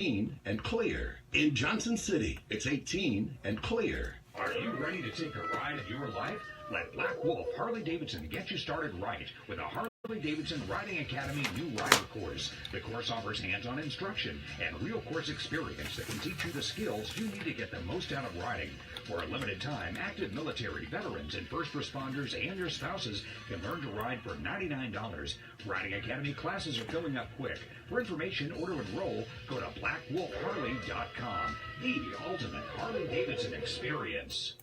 and clear. In Johnson City, it's 18 and clear. Are you ready to take a ride of your life? Let Black Wolf Harley-Davidson get you started right with a Harley-Davidson Riding Academy new rider course. The course offers hands-on instruction and real course experience that can teach you the skills you need to get the most out of riding. For a limited time, active military, veterans, and first responders and their spouses can learn to ride for $99. Riding Academy classes are filling up quick. For information or to enroll, go to blackwolfharley.com. The ultimate Harley-Davidson experience.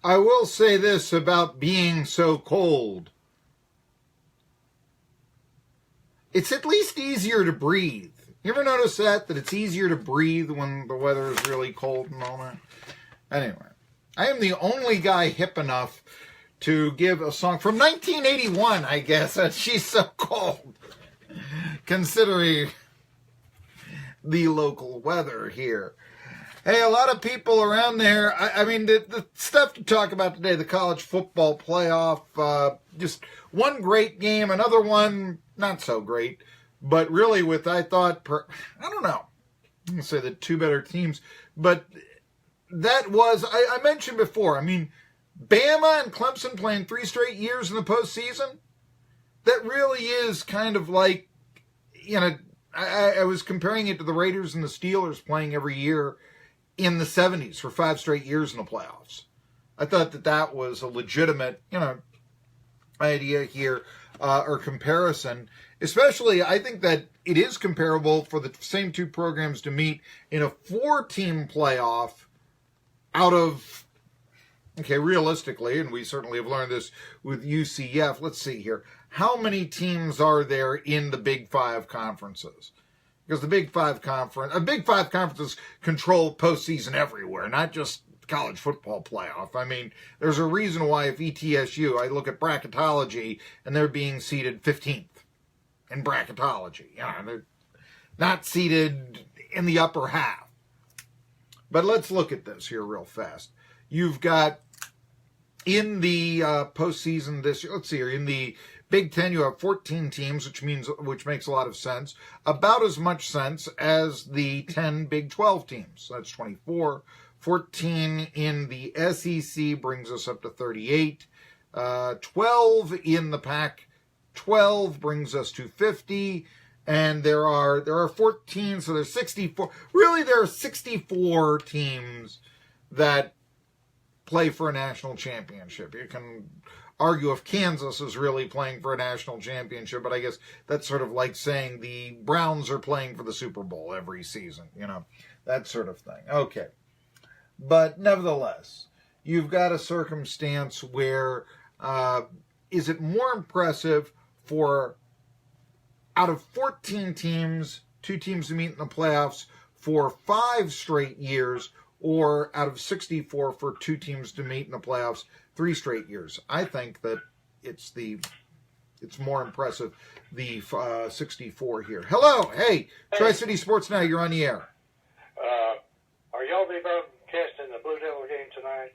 I will say this about being so cold. It's at least easier to breathe. You ever notice that it's easier to breathe when the weather is really cold and all that? Anyway, I am the only guy hip enough to give a song from 1981, I guess. She's so cold, considering the local weather here. Hey, a lot of people around there, I mean, the stuff to talk about today, the college football playoff, just one great game, another one not so great, but really with, I thought, I don't know, I'm going to say the two better teams, but that was, I mentioned before, I mean, Bama and Clemson playing 3 straight years in the postseason, that really is kind of like, you know, I was comparing it to the Raiders and the Steelers playing every year in the 70s for 5 straight years in the playoffs. I thought that was a legitimate, you know, idea here, or comparison. Especially, I think that it is comparable for the same two programs to meet in a 4-team playoff out of, okay, realistically, and we certainly have learned this with UCF. Let's see here. How many teams are there in the Big 5 conferences? Because the Big 5 conferences control postseason everywhere, not just college football playoff. I mean, there's a reason why if ETSU, I look at bracketology, and they're being seeded 15th in bracketology. You know, they're not seeded in the upper half. But let's look at this here real fast. You've got in the postseason this year, let's see here, in the Big Ten, you have 14 teams, which makes a lot of sense. About as much sense as the 10 Big 12 teams. That's 24. 14 in the SEC brings us up to 38. 12 in the Pac-12 brings us to 50. And there are 14, so there's 64. Really, there are 64 teams that play for a national championship. You can argue if Kansas is really playing for a national championship, but I guess that's sort of like saying the Browns are playing for the Super Bowl every season, you know, that sort of thing. Okay. But nevertheless, you've got a circumstance where is it more impressive for out of 14 teams, 2 teams to meet in the playoffs for 5 straight years, or out of 64 for 2 teams to meet in the playoffs 3 straight years? I think that it's more impressive, the 64 here. Hello, hey, Tri-City Sports Now, you're on the air. Are y'all be broadcasting the Blue Devil game tonight?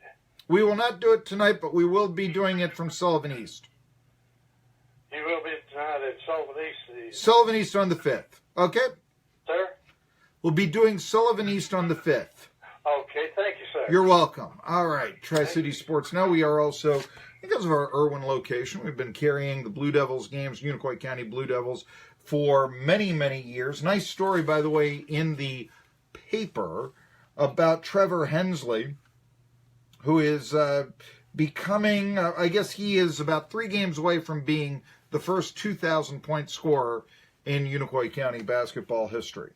We will not do it tonight, but we will be doing it from Sullivan East. You will be tonight at Sullivan East? Sullivan East on the 5th, okay? Sir? We'll be doing Sullivan East on the 5th. Okay, thank you, sir. You're welcome. All right, Tri-City Sports Now. We are also, because of our Irwin location, we've been carrying the Blue Devils games, Unicoi County Blue Devils, for many, many years. Nice story, by the way, in the paper about Trevor Hensley, who is becoming, I guess he is about 3 games away from being the first 2,000-point scorer in Unicoi County basketball history.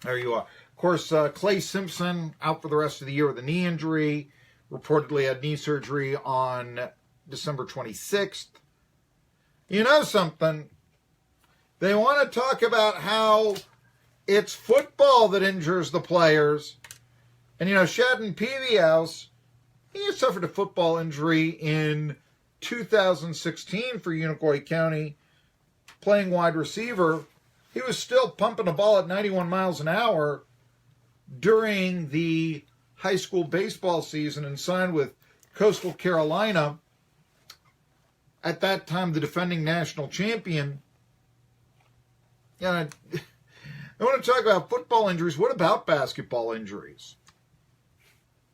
There you are. Of course, Clay Simpson out for the rest of the year with a knee injury. Reportedly had knee surgery on December 26th. You know something? They want to talk about how it's football that injures the players. And, you know, Shadden Peavyhouse, he suffered a football injury in 2016 for Unicoi County, playing wide receiver. He was still pumping a ball at 91 miles an hour during the high school baseball season and signed with Coastal Carolina, at that time the defending national champion. I want to talk about football injuries. What about basketball injuries?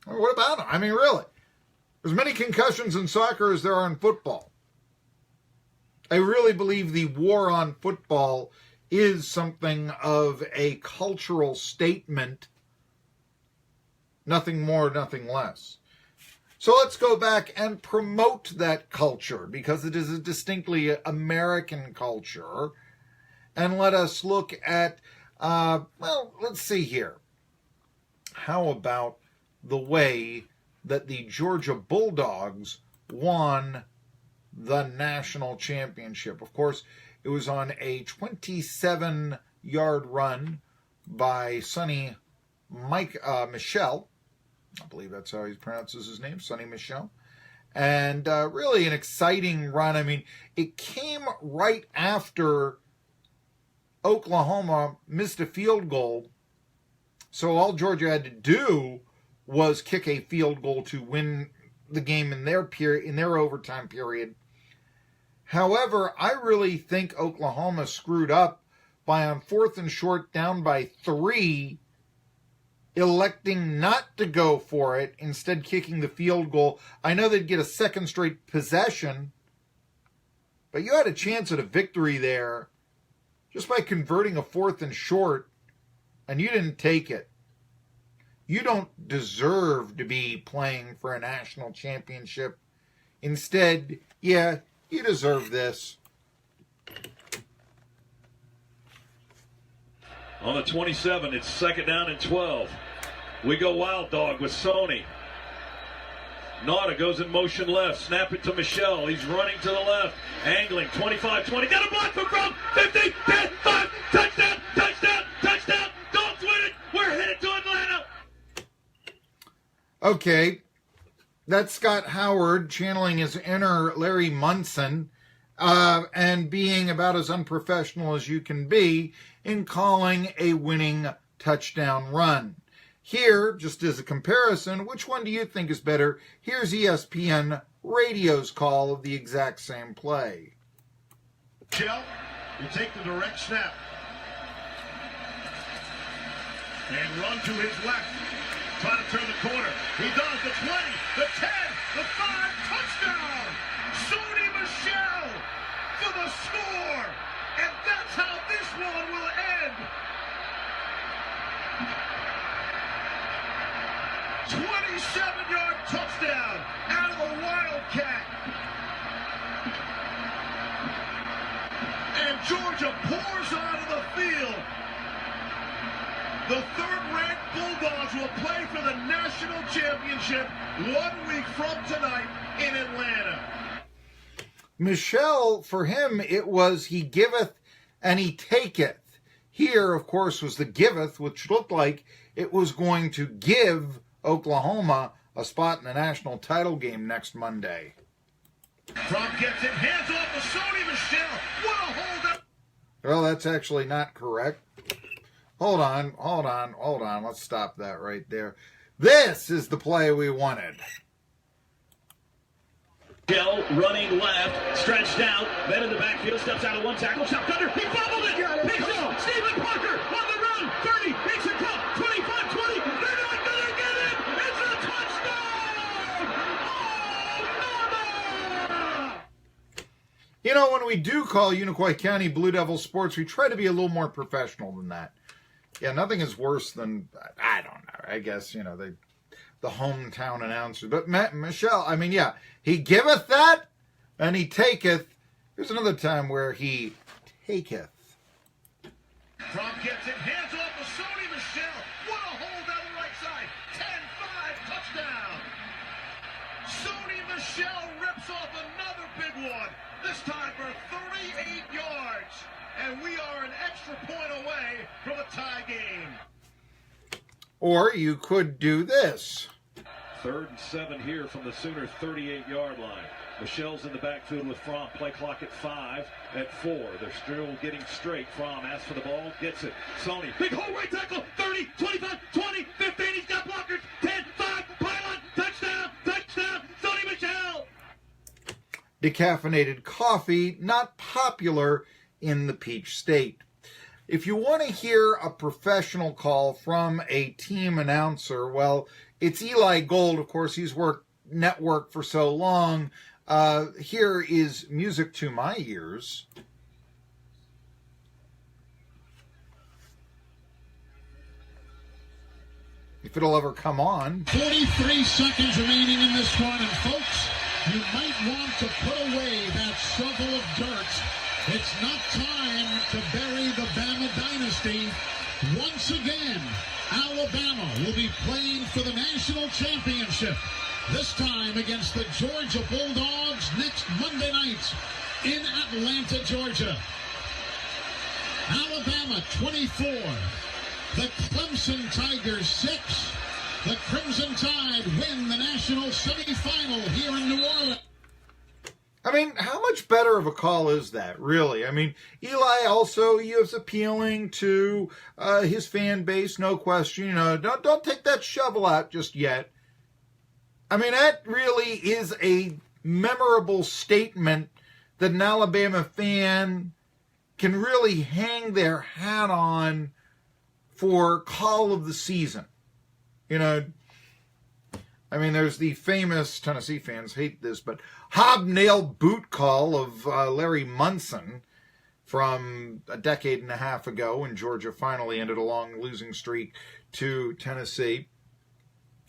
What about them? I mean, really. There's many concussions in soccer as there are in football. I really believe the war on football is something of a cultural statement. Nothing more, nothing less. So let's go back and promote that culture, because it is a distinctly American culture. And let us look at, let's see here. How about the way that the Georgia Bulldogs won the national championship? Of course, it was on a 27-yard run by Sonny Michel. I believe that's how he pronounces his name, Sonny Michel. And really an exciting run. I mean, it came right after Oklahoma missed a field goal. So all Georgia had to do was kick a field goal to win the game in their overtime period. However, I really think Oklahoma screwed up by, on 4th and short, down by 3, electing not to go for it, instead kicking the field goal. I know they'd get a second straight possession, but you had a chance at a victory there just by converting a 4th and short, and you didn't take it. You don't deserve to be playing for a national championship. Instead, yeah, you deserve this. On the 27, it's 2nd down and 12. We go wild dog with Sony. Nauta goes in motion left. Snap it to Michelle. He's running to the left. Angling. 25-20. Got a block from 50, 10, 5. Touchdown, touchdown, touchdown. Dogs win it. We're headed to Atlanta. Okay. That's Scott Howard channeling his inner Larry Munson and being about as unprofessional as you can be in calling a winning touchdown run. Here, just as a comparison, which one do you think is better? Here's ESPN Radio's call of the exact same play. Shell, you take the direct snap and run to his left. Trying to turn the corner. He does. The 20, the 10, the 5, touchdown! Sony Michel for the score! And that's how this one will end! 27-yard touchdown out of the Wildcat. And Georgia pours onto the field. The third-ranked Bulldogs will play for the national championship 1 week from tonight in Atlanta. Michel, for him, it was he giveth and he taketh. Here, of course, was the giveth, which looked like it was going to give Oklahoma a spot in the national title game next Monday. Trump gets it, hands off to Sony Michel. What a hold up! Well, that's actually not correct. Hold on. Let's stop that right there. This is the play we wanted. Michel running left, stretched out, then in the backfield, steps out of one tackle, chopped under, he fumbled it! Picks off, Stephen Parker on the run, 30, makes a cut, 25, 20, they're not gonna get it! It's a touchdown! Oh, Norma! You know, when we do call Unicoi County Blue Devil Sports, we try to be a little more professional than that. Yeah, nothing is worse than, I don't know, I guess, you know, the hometown announcer. But Michel, I mean, yeah, he giveth that, and he taketh. Here's another time where he taketh. Trump gets it, hands off to Sony Michel. What a hold down the right side. 10-5, touchdown. Sony Michel rips off another big one, this time for 38 yards. And we are an extra point away from a tie game. Or you could do this. 3rd and 7 here from the Sooner 38-yard line. Michel's in the backfield with Fromm. Play clock at 5, at 4. They're still getting straight. Fromm asks for the ball, gets it. Sony, big hole right tackle, 30, 25, 20, 15. He's got blockers, 10, 5. decaffeinated coffee not popular in the Peach State. If you want to hear a professional call from a team announcer, well, it's Eli Gold. Of course, he's worked network for so long. Here is music to my ears. If it'll ever come on. 43 seconds remaining in this one, and folks, you might want to put away that shovel of dirt. It's not time to bury the Bama dynasty. Once again, Alabama will be playing for the national championship, this time against the Georgia Bulldogs next Monday night in Atlanta, Georgia. Alabama 24, the Clemson Tigers 6. The Crimson Tide win the national semifinal here in New Orleans. I mean, how much better of a call is that, really? I mean, Eli also, he was appealing to his fan base, no question. You know, don't take that shovel out just yet. I mean, that really is a memorable statement that an Alabama fan can really hang their hat on for call of the season. You know, I mean, there's the famous, Tennessee fans hate this, but hobnail boot call of Larry Munson from a decade and a half ago when Georgia finally ended a long losing streak to Tennessee.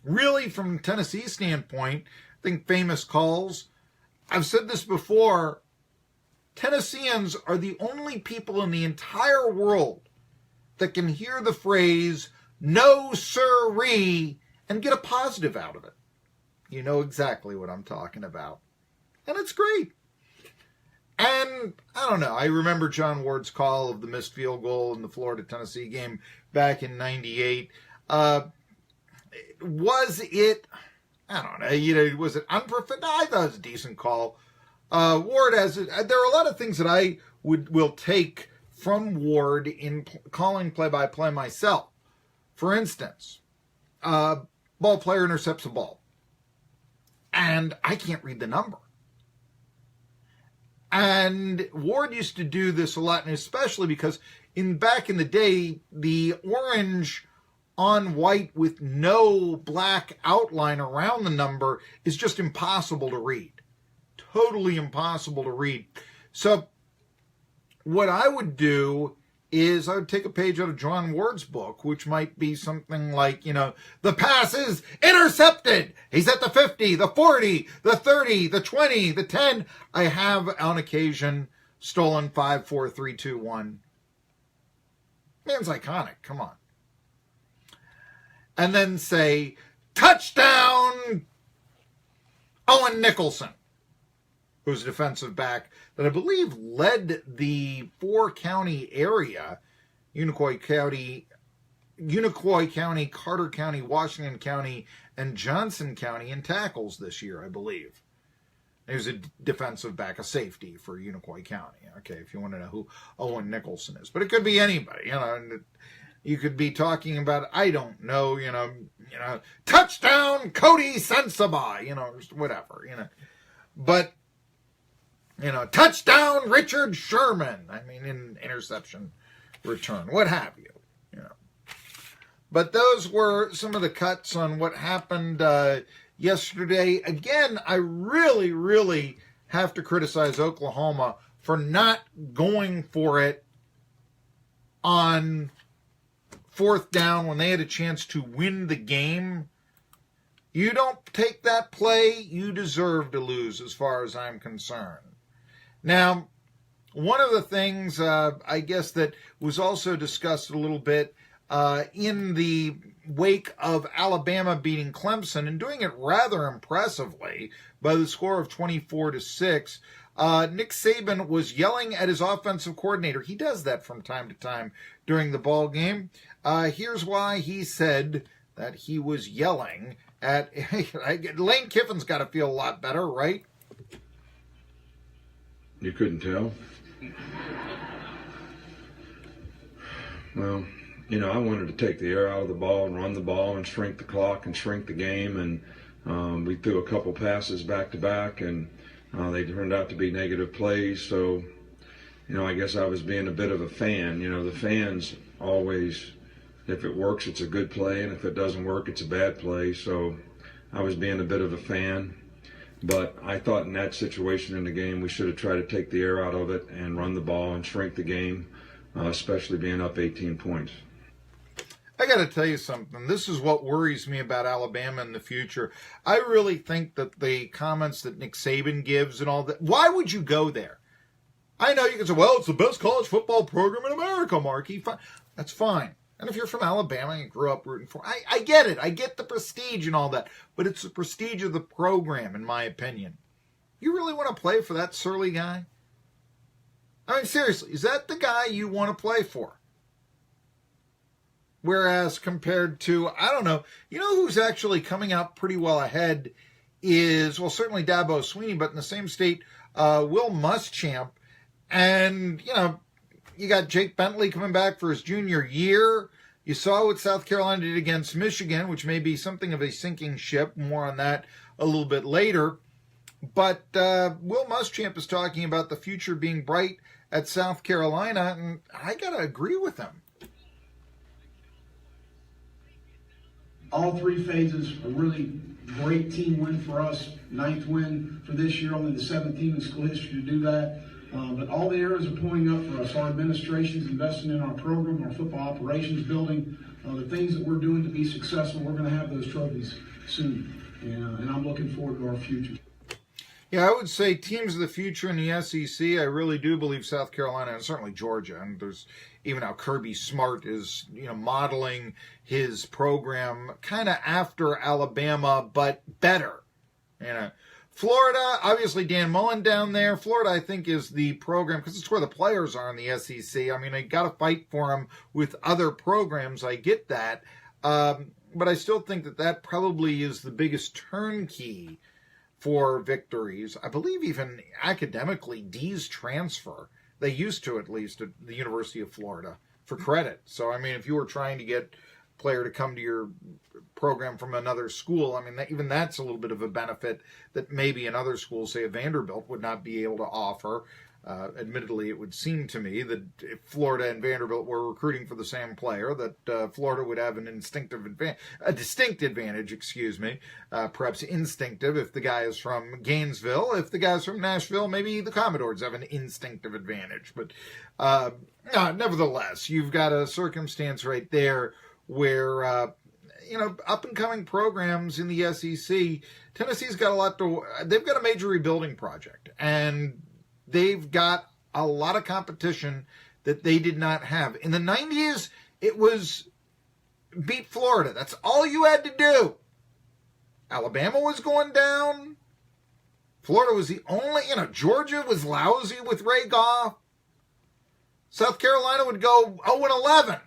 Really, from Tennessee's standpoint, I think famous calls. I've said this before, Tennesseans are the only people in the entire world that can hear the phrase, "No sirree," and get a positive out of it. You know exactly what I'm talking about. And it's great. And, I don't know, I remember John Ward's call of the missed field goal in the Florida-Tennessee game back in 98. Was it, I don't know, you know, was it unprofessional? No, I thought it was a decent call. Ward has, there are a lot of things that I will take from Ward in calling play-by-play myself. For instance, ball player intercepts a ball, and I can't read the number. And Ward used to do this a lot, and especially because back in the day, the orange on white with no black outline around the number is just impossible to read. Totally impossible to read. So what I would do is I would take a page out of John Ward's book, which might be something like, you know, the pass is intercepted. He's at the 50, the 40, the 30, the 20, the 10. I have, on occasion, stolen 5, 4, 3, 2, 1. Man's iconic. Come on. And then say, touchdown, Owen Nicholson, who's a defensive back that I believe led the 4-county area, Unicoi County, Carter County, Washington County, and Johnson County in tackles this year, I believe. He was a defensive back, a safety for Unicoi County. Okay, if you want to know who Owen Nicholson is. But it could be anybody, you know. And you could be talking about, I don't know, you know, touchdown, Cody Sensabaugh, you know, whatever, you know. But, you know, touchdown, Richard Sherman. I mean, in interception return, what have you, you know. But those were some of the cuts on what happened yesterday. Again, I really, really have to criticize Oklahoma for not going for it on 4th down when they had a chance to win the game. You don't take that play, you deserve to lose as far as I'm concerned. Now, one of the things, I guess, that was also discussed a little bit in the wake of Alabama beating Clemson and doing it rather impressively by the score of 24-6, Nick Saban was yelling at his offensive coordinator. He does that from time to time during the ball game. Here's why he said that he was yelling at Lane Kiffin's got to feel a lot better, right? You couldn't tell? Well, you know, I wanted to take the air out of the ball and run the ball and shrink the clock and shrink the game. And we threw a couple passes back to back. And They turned out to be negative plays, so, I guess I was being a bit of a fan. The fans always, if it works, it's a good play, and if it doesn't work, it's a bad play. So I was being a bit of a fan. But I thought in that situation in the game, we should have tried to take the air out of it and run the ball and shrink the game, especially being up 18 points. I got to tell you something. This is what worries me about Alabama in the future. I really think that the comments that Nick Saban gives and all that, why would you go there? I know you can say, well, it's the best college football program in America, Marky. That's fine. And if you're from Alabama and you grew up rooting for, I get it. I get the prestige and all that. But it's the prestige of the program, in my opinion. You really want to play for that surly guy? I mean, seriously, is that the guy you want to play for? Whereas compared to, I don't know, who's actually coming out pretty well ahead is, well, certainly Dabo Swinney, but in the same state, Will Muschamp. And, you got Jake Bentley coming back for his junior year. You saw what South Carolina did against Michigan, which may be something of a sinking ship. More on that a little bit later. But Will Muschamp is talking about the future being bright at South Carolina, and I got to agree with him. All three phases, a really great team win for us. 9th win for this year, only the 7th team in school history to do that. But all the arrows are pointing up for us. Our administration's investing in our program, our football operations building, the things that we're doing to be successful. We're going to have those trophies soon, and I'm looking forward to our future. Yeah, I would say teams of the future in the SEC, I really do believe South Carolina and certainly Georgia. And there's even how Kirby Smart is, modeling his program kind of after Alabama, but better. Florida, obviously Dan Mullen down there. Florida, I think, is the program, because it's where the players are in the SEC. I mean, I got to fight for them with other programs. I get that. But I still think that probably is the biggest turnkey for victories. I believe even academically, D's transfer. They used to, at least, at the University of Florida for credit. So, I mean, if you were trying to get a player to come to your program from another school, I mean, even that's a little bit of a benefit that maybe another school, say a Vanderbilt, would not be able to offer. Admittedly, it would seem to me that if Florida and Vanderbilt were recruiting for the same player, that Florida would have a distinct advantage, perhaps instinctive if the guy is from Gainesville. If the guy's from Nashville, maybe the Commodores have an instinctive advantage. But nevertheless, you've got a circumstance right there where, up-and-coming programs in the SEC, Tennessee's got they've got a major rebuilding project, and they've got a lot of competition that they did not have. In the 90s, it was beat Florida. That's all you had to do. Alabama was going down. Florida was the only, Georgia was lousy with Ray Goff. South Carolina would go 0-11.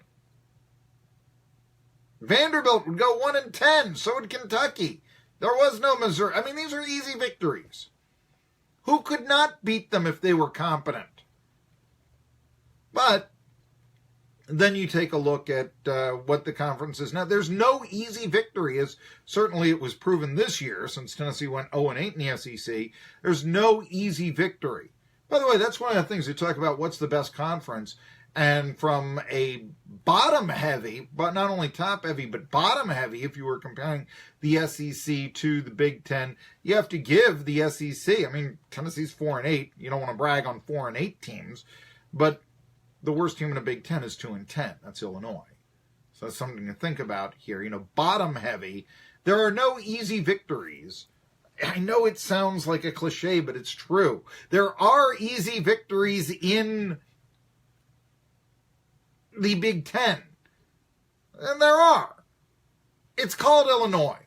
Vanderbilt would go 1-10. So would Kentucky. There was no Missouri. I mean, these are easy victories. Who could not beat them if they were competent? But then you take a look at what the conference is now. There's no easy victory, as certainly it was proven this year, since Tennessee went 0-8 in the SEC. There's no easy victory. By the way, that's one of the things they talk about, what's the best conference. And from a bottom-heavy, but not only top-heavy, but bottom-heavy, if you were comparing the SEC to the Big Ten, you have to give the SEC. I mean, Tennessee's 4-8. You don't want to brag on 4-8 teams, but the worst team in the Big Ten is 2-10. That's Illinois. So that's something to think about here. Bottom-heavy. There are no easy victories. I know it sounds like a cliche, but it's true. There are easy victories in the Big Ten. And there are. It's called Illinois.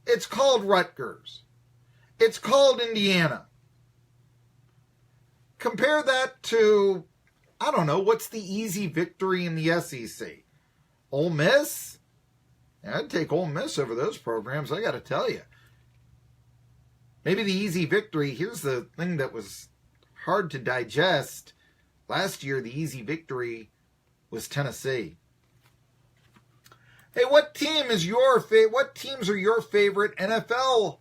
It's called Rutgers. It's called Indiana. Compare that to, I don't know, what's the easy victory in the SEC? Ole Miss? Yeah, I'd take Ole Miss over those programs, I got to tell you. Maybe the easy victory, here's the thing that was hard to digest. Last year, the easy victory was Tennessee. Hey, what teams are your favorite NFL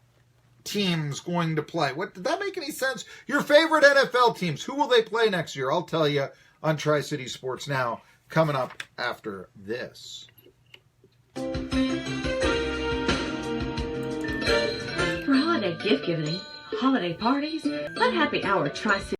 teams going to play? What, did that make any sense? Your favorite NFL teams, who will they play next year? I'll tell you on Tri-City Sports Now, coming up after this. For holiday gift giving, holiday parties, let Happy Hour Tri-City